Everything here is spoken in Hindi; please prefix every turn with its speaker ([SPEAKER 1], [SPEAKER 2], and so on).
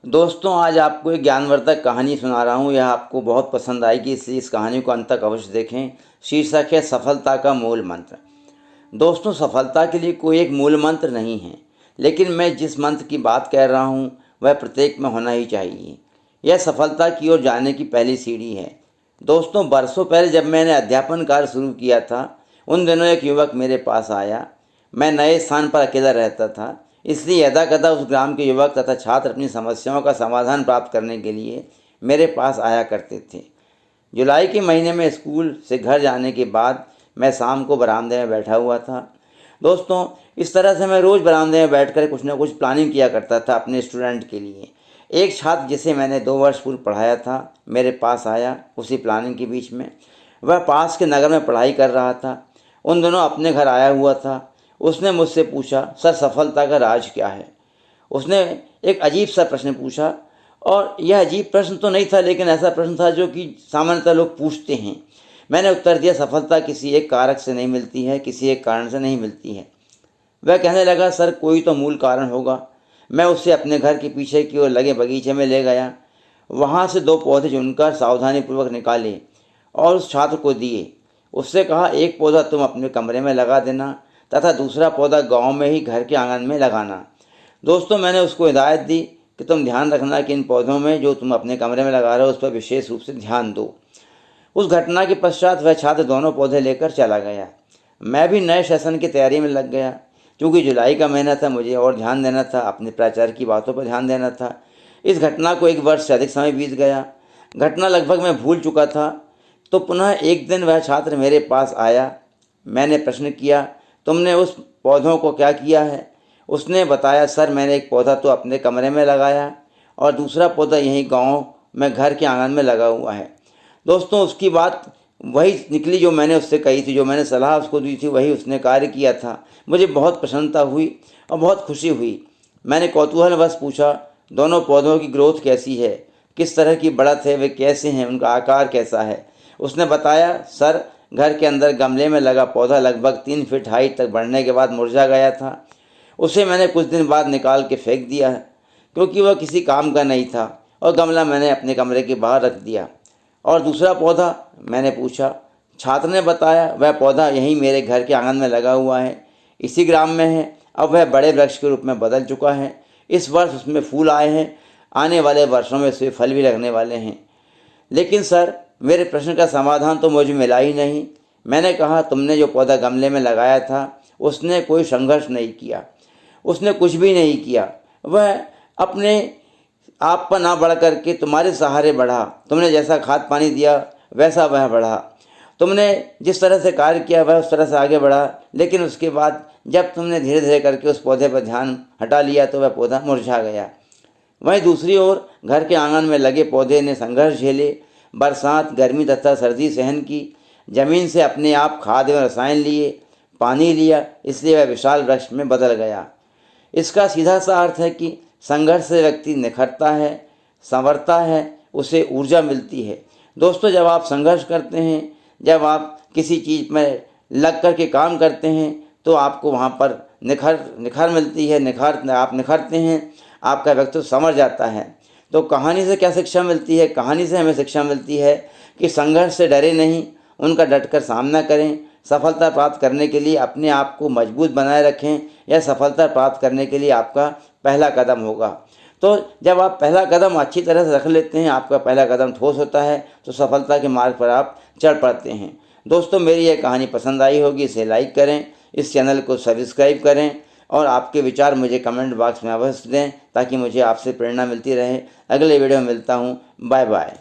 [SPEAKER 1] दोस्तों, आज आपको एक ज्ञानवर्धक कहानी सुना रहा हूँ। यह आपको बहुत पसंद आएगी, इसलिए इस कहानी को अंत तक अवश्य देखें। शीर्षक है सफलता का मूल मंत्र। दोस्तों, सफलता के लिए कोई एक मूल मंत्र नहीं है, लेकिन मैं जिस मंत्र की बात कर रहा हूँ वह प्रत्येक में होना ही चाहिए। यह सफलता की ओर जाने की पहली सीढ़ी है। दोस्तों, बरसों पहले जब मैंने अध्यापन कार्य शुरू किया था, उन दिनों एक युवक मेरे पास आया। मैं नए स्थान पर अकेला रहता था, इसलिए यदाकदा उस ग्राम के युवक तथा छात्र अपनी समस्याओं का समाधान प्राप्त करने के लिए मेरे पास आया करते थे। जुलाई के महीने में स्कूल से घर जाने के बाद मैं शाम को बरामदे में बैठा हुआ था। दोस्तों, इस तरह से मैं रोज़ बरामदे में बैठकर कुछ न कुछ प्लानिंग किया करता था अपने स्टूडेंट के लिए। एक छात्र जिसे मैंने 2 वर्ष पूर्व पढ़ाया था मेरे पास आया। उसी प्लानिंग के बीच में वह पास के नगर में पढ़ाई कर रहा था। उन दिनों अपने घर आया हुआ था। उसने मुझसे पूछा, सर, सफलता का राज क्या है? उसने एक अजीब सा प्रश्न पूछा, और यह अजीब प्रश्न तो नहीं था, लेकिन ऐसा प्रश्न था जो कि सामान्यतः लोग पूछते हैं। मैंने उत्तर दिया, सफलता किसी एक कारक से नहीं मिलती है, किसी एक कारण से नहीं मिलती है। वह कहने लगा, सर, कोई तो मूल कारण होगा। मैं उसे अपने घर के पीछे की ओर लगे बगीचे में ले गया। वहाँ से 2 पौधे चुनकर सावधानीपूर्वक निकाले और उस छात्र को दिए। उससे कहा, एक पौधा तुम अपने कमरे में लगा देना तथा दूसरा पौधा गांव में ही घर के आंगन में लगाना। दोस्तों, मैंने उसको हिदायत दी कि तुम ध्यान रखना कि इन पौधों में जो तुम अपने कमरे में लगा रहे हो उस पर विशेष रूप से ध्यान दो। उस घटना के पश्चात वह छात्र दोनों पौधे लेकर चला गया। मैं भी नए सेशन की तैयारी में लग गया। क्योंकि जुलाई का महीना था, मुझे और ध्यान देना था, अपने प्राचार्य की बातों पर ध्यान देना था। इस घटना को 1 वर्ष से अधिक समय बीत गया। घटना लगभग मैं भूल चुका था। तो पुनः एक दिन वह छात्र मेरे पास आया। मैंने प्रश्न किया, तुमने उस पौधों को क्या किया है? उसने बताया, सर, मैंने एक पौधा तो अपने कमरे में लगाया और दूसरा पौधा यहीं गांव में घर के आंगन में लगा हुआ है। दोस्तों, उसकी बात वही निकली जो मैंने उससे कही थी, जो मैंने सलाह उसको दी थी, वही उसने कार्य किया था। मुझे बहुत प्रसन्नता हुई और बहुत खुशी हुई। मैंने कौतूहलवश पूछा, दोनों पौधों की ग्रोथ कैसी है? किस तरह की बढ़त है? वे कैसे हैं? उनका आकार कैसा है? उसने बताया, सर, घर के अंदर गमले में लगा पौधा लगभग 3 फीट हाइट तक बढ़ने के बाद मुरझा गया था। उसे मैंने कुछ दिन बाद निकाल के फेंक दिया है, क्योंकि वह किसी काम का नहीं था, और गमला मैंने अपने कमरे के बाहर रख दिया। और दूसरा पौधा? मैंने पूछा। छात्र ने बताया, वह पौधा यहीं मेरे घर के आंगन में लगा हुआ है, इसी ग्राम में है। अब वह बड़े वृक्ष के रूप में बदल चुका है। इस वर्ष उसमें फूल आए हैं, आने वाले वर्षों में उसमें फल भी लगने वाले हैं। लेकिन सर, मेरे प्रश्न का समाधान तो मुझे मिला ही नहीं। मैंने कहा, तुमने जो पौधा गमले में लगाया था उसने कोई संघर्ष नहीं किया, उसने कुछ भी नहीं किया। वह अपने आप पर ना बढ़ करके तुम्हारे सहारे बढ़ा। तुमने जैसा खाद पानी दिया वैसा वह बढ़ा। तुमने जिस तरह से कार्य किया वह उस तरह से आगे बढ़ा। लेकिन उसके बाद जब तुमने धीरे धीरे करके उस पौधे पर ध्यान हटा लिया तो वह पौधा मुरझा गया। वहीं दूसरी ओर घर के आंगन में लगे पौधे ने संघर्ष झेले, बरसात, गर्मी तथा सर्दी सहन की, जमीन से अपने आप खाद एवं रसायन लिए, पानी लिया, इसलिए वह विशाल वृक्ष में बदल गया। इसका सीधा सा अर्थ है कि संघर्ष से व्यक्ति निखरता है, संवरता है, उसे ऊर्जा मिलती है। दोस्तों, जब आप संघर्ष करते हैं, जब आप किसी चीज़ में लग कर के काम करते हैं, तो आपको वहाँ पर निखर मिलती है। आप निखरते हैं, आपका व्यक्तित्व संवर जाता है। तो कहानी से क्या शिक्षा मिलती है? कहानी से हमें शिक्षा मिलती है कि संघर्ष से डरे नहीं, उनका डटकर सामना करें। सफलता प्राप्त करने के लिए अपने आप को मजबूत बनाए रखें। यह सफलता प्राप्त करने के लिए आपका पहला कदम होगा। तो जब आप पहला कदम अच्छी तरह से रख लेते हैं, आपका पहला कदम ठोस होता है, तो सफलता के मार्ग पर आप चढ़ पड़ते हैं। दोस्तों, मेरी यह कहानी पसंद आई होगी, इसे लाइक करें, इस चैनल को सब्सक्राइब करें और आपके विचार मुझे कमेंट बॉक्स में अवश्य दें, ताकि मुझे आपसे प्रेरणा मिलती रहे। अगले वीडियो में मिलता हूँ। Bye bye.